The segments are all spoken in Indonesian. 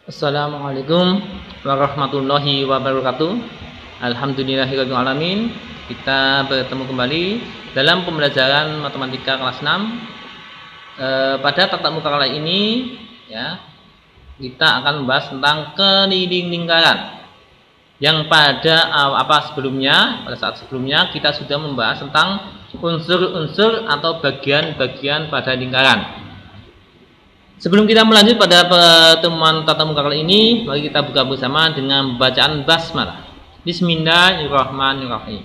Assalamualaikum warahmatullahi wabarakatuh. Alhamdulillahirabbil alamin. Kita bertemu kembali dalam pembelajaran matematika kelas 6. Pada tatap muka kali ini ya, kita akan membahas tentang keliling lingkaran. Yang pada saat sebelumnya kita sudah membahas tentang unsur-unsur atau bagian-bagian pada lingkaran. Sebelum kita melanjut pada pertemuan tatap muka kali ini, mari kita buka bersama dengan bacaan basmalah. Bismillahirrahmanirrahim.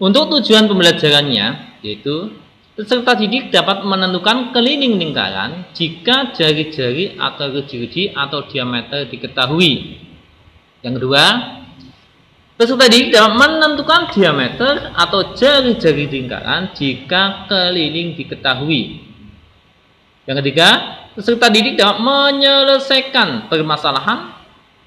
Untuk tujuan pembelajarannya, yaitu peserta didik dapat menentukan keliling lingkaran jika jari-jari atau ruji-ruji atau diameter diketahui. Yang kedua, peserta didik dapat menentukan diameter atau jari-jari lingkaran jika keliling diketahui. Yang ketiga, peserta didik dapat menyelesaikan permasalahan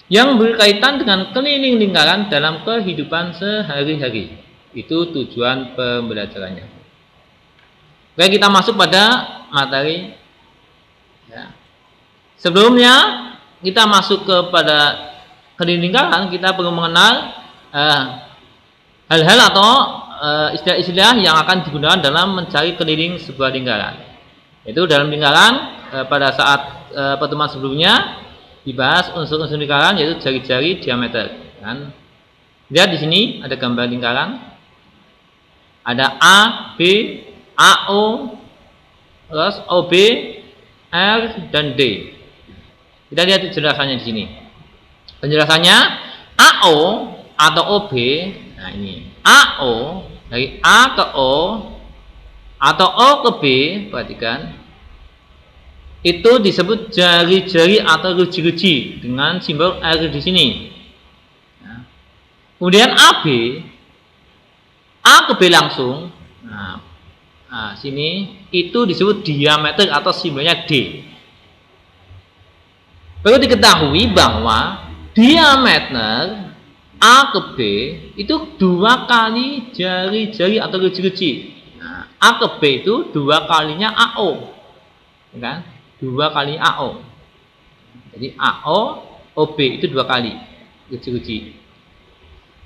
yang berkaitan dengan keliling lingkaran dalam kehidupan sehari-hari. Itu tujuan pembelajarannya. Oke, kita masuk pada materi. Ya. Sebelumnya kita masuk kepada keliling lingkaran, kita perlu mengenal hal-hal atau istilah-istilah yang akan digunakan dalam mencari keliling sebuah lingkaran. Itu dalam lingkaran pada saat pertemuan sebelumnya dibahas unsur-unsur lingkaran, yaitu jari-jari, diameter. Kan? Lihat di sini ada gambar lingkaran, ada A, B, AO, terus OB, R, dan D. Kita lihat penjelasannya di sini. Penjelasannya AO atau OB, nah ini AO dari A ke O atau O ke B, perhatikan, itu disebut jari-jari atau ruji-ruji dengan simbol R di sini. Nah, kemudian AB, A ke B langsung, nah sini itu disebut diameter atau simbolnya D. Perlu diketahui bahwa diameter A ke B itu 2 kali jari-jari atau ruji-ruji. A ke B itu 2 kalinya AO, kan? 2 kali AO. Jadi AO, OB itu 2 kali ruji-ruji.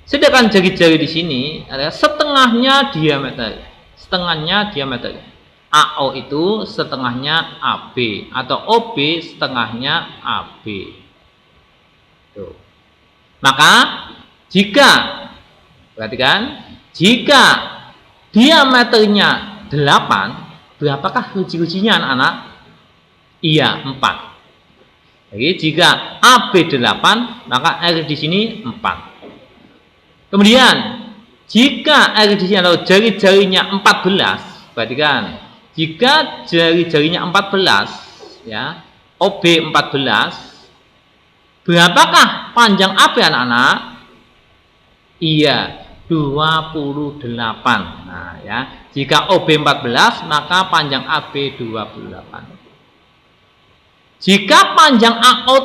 Sedangkan jari-jari di sini adalah setengahnya diameter. Setengahnya diameter. AO itu setengahnya AB atau OB setengahnya AB. Tuh. Maka jika, perhatikan, jika diameternya 8, berapakah ruji-rujinya anak-anak? Iya, 4. Jadi jika AB 8, maka R di sini 4. Kemudian jika R di sini atau jari-jarinya 14, perhatikan, jika jari-jarinya 14 ya, OB 14, berapakah panjang AB anak-anak? Iya, 28. Nah, ya. Jika OB 14, maka panjang AB 28. Jika panjang AO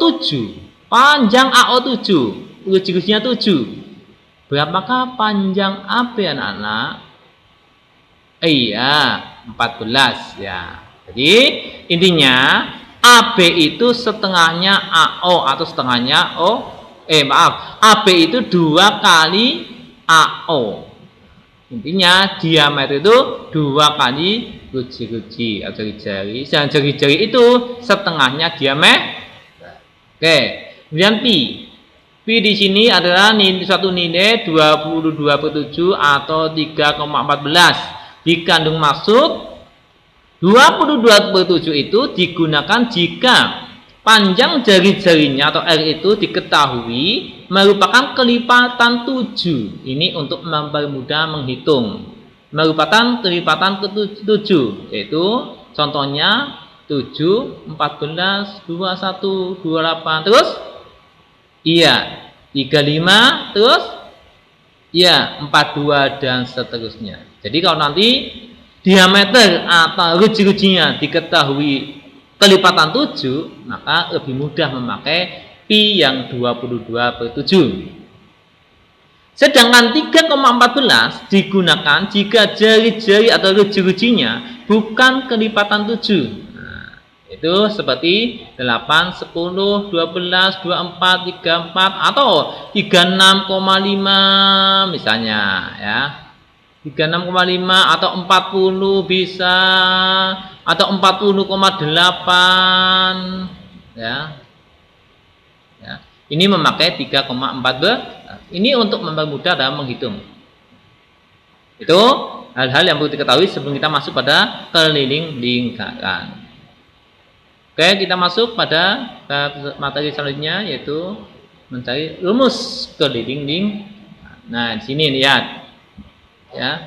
7, ruji-rujinya 7, berapakah panjang AB anak-anak? Iya, 14 ya. Jadi, intinya AB itu setengahnya AO atau setengahnya AB itu 2 kali AO. Intinya diameter itu 2 kali ruji-ruji atau jari-jari. Dan jari-jari itu setengahnya diameter. Oke, kemudian pi. Pi di sini adalah suatu nilai 22/7 atau 3,14. Dikandung masuk 22/7 itu digunakan jika panjang jari-jarinya atau R itu diketahui merupakan kelipatan 7. Ini untuk mempermudah menghitung. Merupakan kelipatan ke-7, yaitu contohnya 7, 14, 21, 28, terus iya 35, terus iya 42 dan seterusnya. Jadi kalau nanti diameter atau ruji-rujinya diketahui kelipatan 7, maka lebih mudah memakai pi yang 22/7. Sedangkan 3,14 digunakan jika jari-jari atau ruji-rujinya bukan kelipatan 7. Nah, Itu seperti 8, 10, 12, 24, 34 atau 36,5 misalnya ya. 36,5 atau 40 bisa, atau 40,8 ya. Ya. Ini memakai 3,14. Ini untuk mempermudah dalam menghitung. Itu hal-hal yang perlu diketahui sebelum kita masuk pada keliling lingkaran. Oke, kita masuk pada materi selanjutnya, yaitu mencari rumus keliling lingkaran. Nah, di sini lihat ya.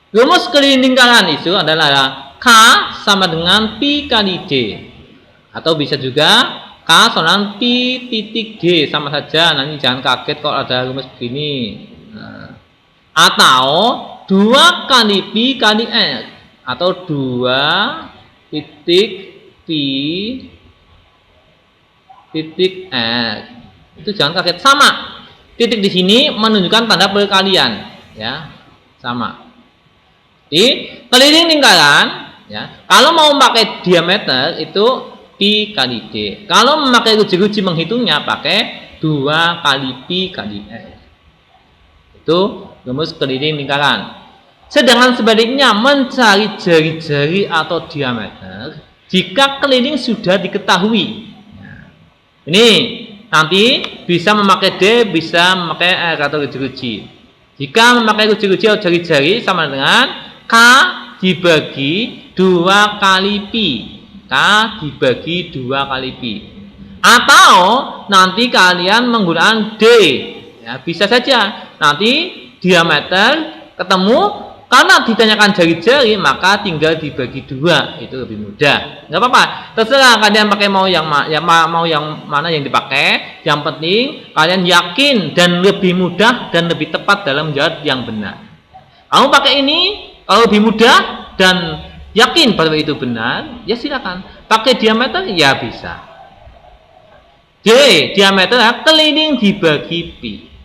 Rumus keliling lingkaran itu adalah K sama dengan Pi kali D, atau bisa juga K sama dengan Pi titik D, sama saja. Nanti jangan kaget kalau ada rumus begini. Nah, atau 2 kali Pi kali X, atau 2 titik Pi titik X. Itu jangan kaget, sama. Titik di sini menunjukkan tanda perkalian ya, sama. Di keliling lingkaran ya, kalau mau pakai diameter itu Pi kali D. Kalau memakai ruji-ruji menghitungnya pakai 2 kali Pi kali X. Itu rumus keliling lingkaran. Sedangkan sebaliknya mencari jari-jari atau diameter jika keliling sudah diketahui. Ini nanti bisa memakai D, bisa memakai R atau ruji-ruji. Jika memakai ruji-ruji atau jari-jari sama dengan K dibagi 2 kali Pi. K dibagi 2 kali Pi. Atau nanti kalian menggunakan D. Ya, bisa saja. Nanti diameter ketemu, karena ditanyakan jari-jari maka tinggal dibagi 2, itu lebih mudah. Nggak apa-apa, terserah kalian pakai mau yang mana yang dipakai. Yang penting kalian yakin dan lebih mudah dan lebih tepat dalam menjawab yang benar. Kamu pakai ini, kalau lebih mudah dan yakin bahwa itu benar, ya silakan. Pakai diameter ya bisa. D, diameter keliling dibagi Pi.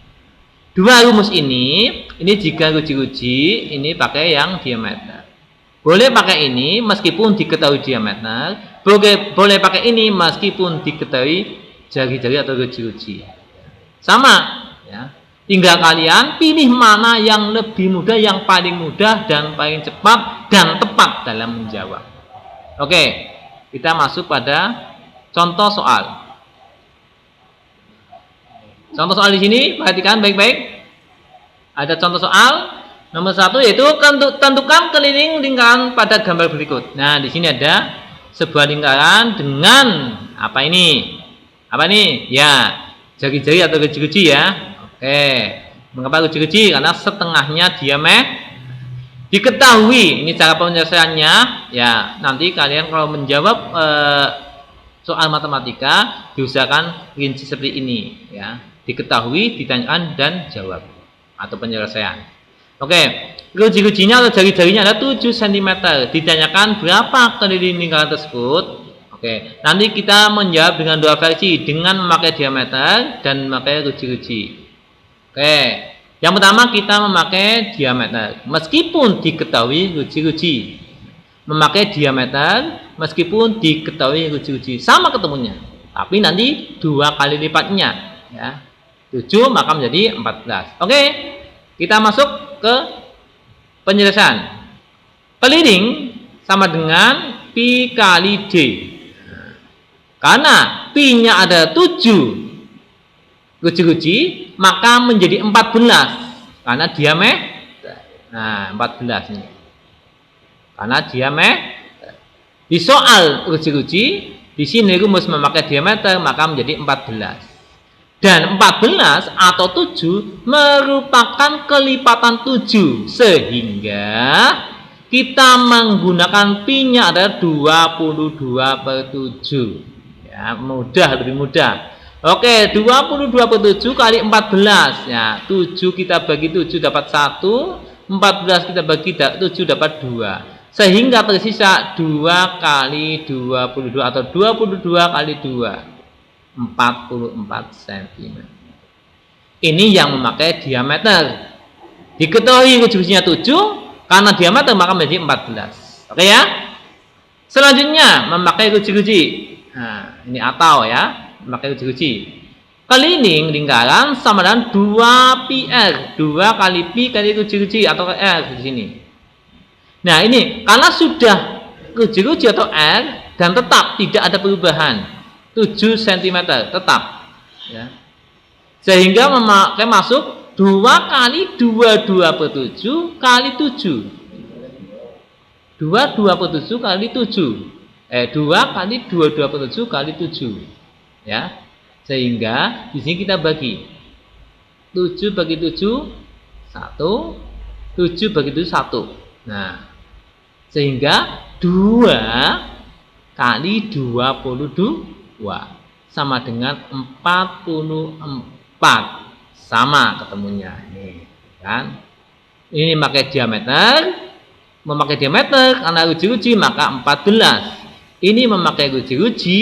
Dua rumus ini jika ruji-ruji, ini pakai yang diameter. Boleh pakai ini meskipun diketahui diameter, boleh pakai ini meskipun diketahui jari-jari atau ruji-ruji. Sama ya. Tinggal kalian pilih mana yang lebih mudah, yang paling mudah dan paling cepat dan tepat dalam menjawab. Oke, kita masuk pada contoh soal. Contoh soal di sini perhatikan baik-baik. Ada contoh soal nomor 1, yaitu tentukan keliling lingkaran pada gambar berikut. Nah, di sini ada sebuah lingkaran dengan apa ini? Apa ini? Ya, jari-jari atau ruji-ruji ya. Oke. Mengapa ruji-ruji? Karena setengahnya diameter diketahui. Ini cara penyelesaiannya. Ya, nanti kalian kalau menjawab soal matematika diusahakan rinci seperti ini ya. Diketahui, ditanyakan dan jawab atau penyelesaian. Oke, ruji-rujinya atau jari-jarinya ada 7 cm. Ditanyakan berapa keliling lingkaran tersebut. Oke, nanti kita menjawab dengan 2 versi, dengan memakai diameter dan memakai ruji-ruji. Oke, yang pertama kita memakai diameter meskipun diketahui ruji-ruji. Memakai diameter meskipun diketahui ruji-ruji, sama ketemunya, tapi nanti 2 kali lipatnya ya. 7 maka menjadi 14. Oke, kita masuk ke penyelesaian. Keliling sama dengan Pi kali D. Karena Pi-nya ada 7 ruji-ruji, maka menjadi 14 karena diameter. Nah, 14 ini. Karena diameter. Di soal ruji-ruji, di sini rumus memakai diameter maka menjadi 14. Dan 14 atau 7 merupakan kelipatan 7, sehingga kita menggunakan Pi-nya ada 22/7 ya, mudah, lebih mudah. Oke, 22/7 kali 14 ya, 7 kita bagi 7 dapat 1, 14 kita bagi 7 dapat 2, sehingga tersisa 2 kali 22 atau 22 kali 2, 44 cm. Ini yang memakai diameter. Diketahui ruji-rujinya 7, karena diameter maka menjadi 14. Oke ya? Selanjutnya memakai guci-guci. Nah, ini atau ya, memakai guci-guci. Keliling lingkaran sama dengan 2πr, 2 kali pi kali guci-guci atau r di sini. Nah, ini karena sudah guci-guci atau r dan tetap tidak ada perubahan 7 cm tetap ya. Sehingga memakai masuk 2 kali 22 per 7 kali 7. 22 per 7 kali 7. 2 kali 22 per 7 kali 7. Ya. Sehingga di sini kita bagi 7 bagi 7 1, 7 bagi 7 1. Nah, sehingga 2 kali 22 sama dengan 44. Sama ketemunya ini kan. Ini pakai diameter. Memakai diameter karena uji-uji maka 14. Ini memakai uji-uji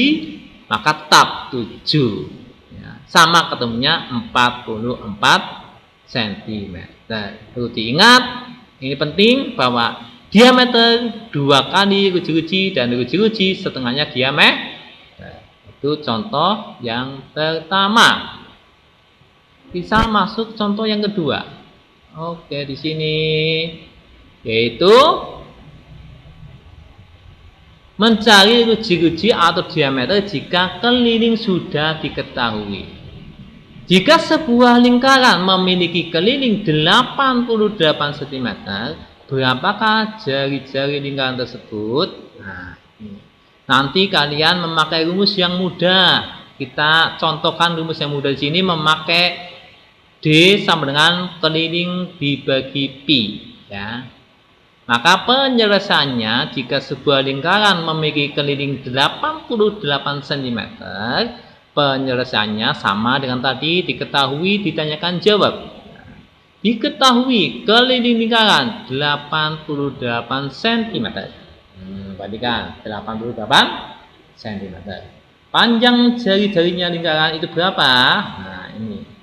maka tetap 7 ya, sama ketemunya 44 cm. Perlu diingat, ini penting bahwa diameter 2 kali uji-uji dan uji-uji setengahnya diameter. Itu contoh yang pertama. Bisa masuk contoh yang kedua. Oke, di sini yaitu mencari guci-guci atau diameter jika keliling sudah diketahui. Jika sebuah lingkaran memiliki keliling 88 cm, berapakah jari-jari lingkaran tersebut? Nah, ini. Nanti kalian memakai rumus yang mudah. Kita contohkan rumus yang mudah di sini memakai D sama dengan keliling dibagi pi ya. Maka penyelesaiannya jika sebuah lingkaran memiliki keliling 88 cm, penyelesaiannya sama dengan tadi diketahui ditanyakan jawab. Diketahui keliling lingkaran 88 cm. Perhatikan 88 cm. Panjang jari-jarinya lingkaran itu berapa? Nah, ini.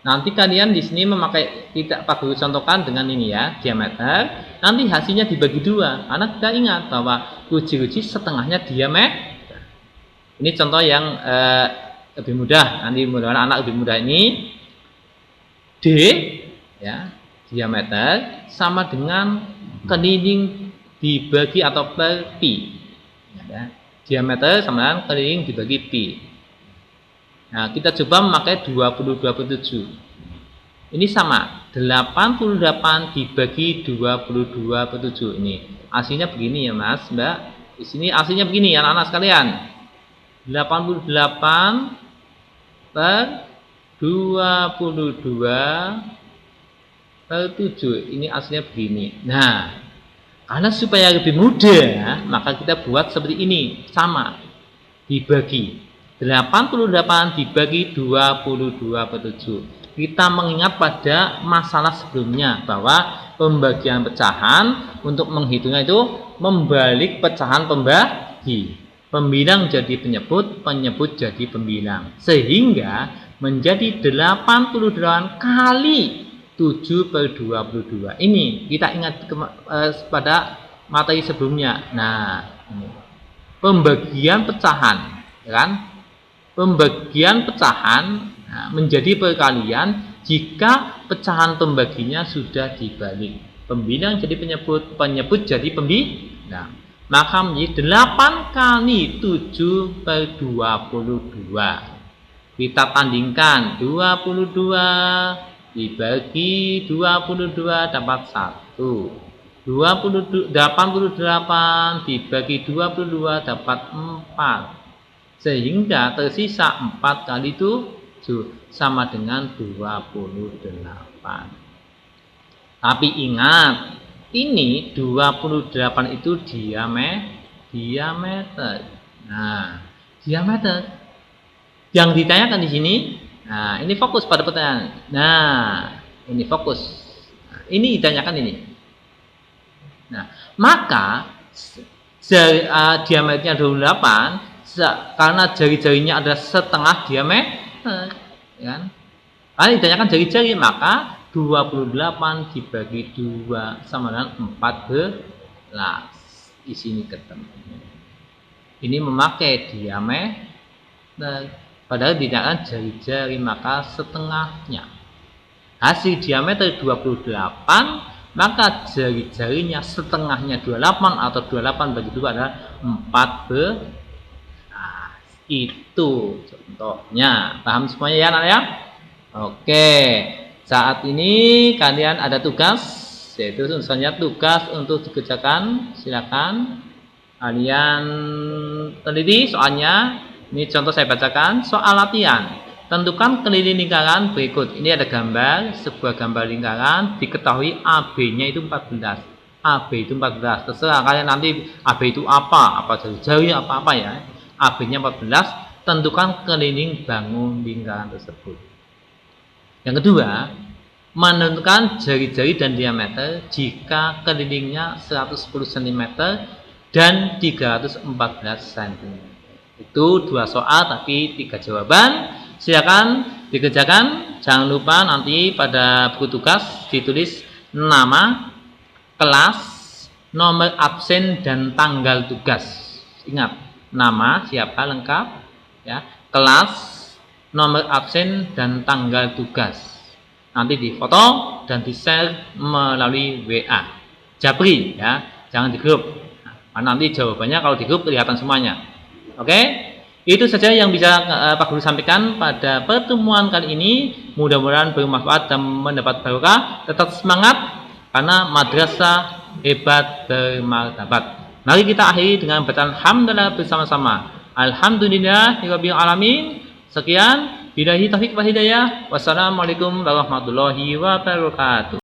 Nanti kalian di sini memakai tidak perlu contohkan dengan ini ya, diameter. Nanti hasilnya dibagi 2. Karena kita ingat bahwa guci-guci setengahnya diameter. Ini contoh yang lebih mudah. Nanti mudah-mudahan anak lebih mudah ini. D ya, diameter sama dengan keliling dibagi atau per pi. Ya, diameter sama dengan keliling dibagi pi. Nah, kita coba memakai 22 per 7. Ini sama, 88 dibagi 22 per 7 ini. Hasilnya begini ya, Mas, Mbak. Di sini hasilnya begini ya, anak-anak sekalian. 88 per 22 per 7. Ini hasilnya begini. Nah, karena supaya lebih mudah, maka kita buat seperti ini, sama. Dibagi 88 dibagi 22 per 7. Kita mengingat pada masalah sebelumnya bahwa pembagian pecahan untuk menghitungnya itu membalik pecahan pembagi. Pembilang jadi penyebut, penyebut jadi pembilang. Sehingga menjadi 88 kali 7 per 22. Ini kita ingat pada materi sebelumnya. Nah, ini. Pembagian pecahan, kan? Pembagian pecahan menjadi perkalian jika pecahan pembaginya sudah dibalik. Pembilang jadi penyebut, penyebut jadi pembilang. Maka menjadi 8 kali 7 per 22. Kita tandingkan 22 dibagi 22 dapat 1. 88 dibagi 22 dapat 4. Sehingga tersisa 4 kali 7 sama dengan 28. Tapi ingat, ini 28 itu diameter. Nah, diameter. Yang ditanyakan di sini, nah ini fokus pada pertanyaan. Nah, ini fokus. Nah, ini ditanyakan ini. Nah, maka diameternya 28 karena jari-jarinya adalah setengah diameter, kan? Karena ditanyakan jari-jari, maka 28 dibagi 2 sama dengan 14. di sini ketemu. Ini memakai diameter, padahal tidak jari-jari, maka setengahnya. Hasil diameter 28, maka jari-jarinya setengahnya 28 atau 28 bagi 2 adalah 14. Itu contohnya. Paham semuanya ya anak ya? Oke. Saat ini kalian ada tugas, yaitu misalnya tugas untuk dikerjakan. Silakan kalian teliti soalnya. Ini contoh saya bacakan. Soal latihan. Tentukan keliling lingkaran berikut. Ini ada gambar, sebuah gambar lingkaran. Diketahui AB-nya itu 14. AB itu 14. Terserah kalian nanti AB itu apa jari-jari apa ya. AB-nya 14. Tentukan keliling bangun lingkaran tersebut. Yang kedua, menentukan jari-jari dan diameter jika kelilingnya 110 cm dan 314 cm. Itu 2 soal tapi 3 jawaban. Silakan dikerjakan. Jangan lupa nanti pada buku tugas ditulis nama, kelas, nomor absen dan tanggal tugas. Ingat, nama siapa lengkap ya, kelas, nomor absen dan tanggal tugas. Nanti difoto dan di-share melalui WA. Japri ya, jangan di grup. Nah, nanti jawabannya kalau di grup kelihatan semuanya. Oke? Itu saja yang bisa Pak Guru sampaikan pada pertemuan kali ini. Mudah-mudahan bermanfaat dan mendapat barokah. Tetap semangat karena madrasah hebat bermartabat. Mari kita akhiri dengan bacaan hamdalah bersama-sama. Alhamdulillahirabbil alamin. Sekian, billahi taufiq wal hidayah. Wassalamualaikum warahmatullahi wabarakatuh.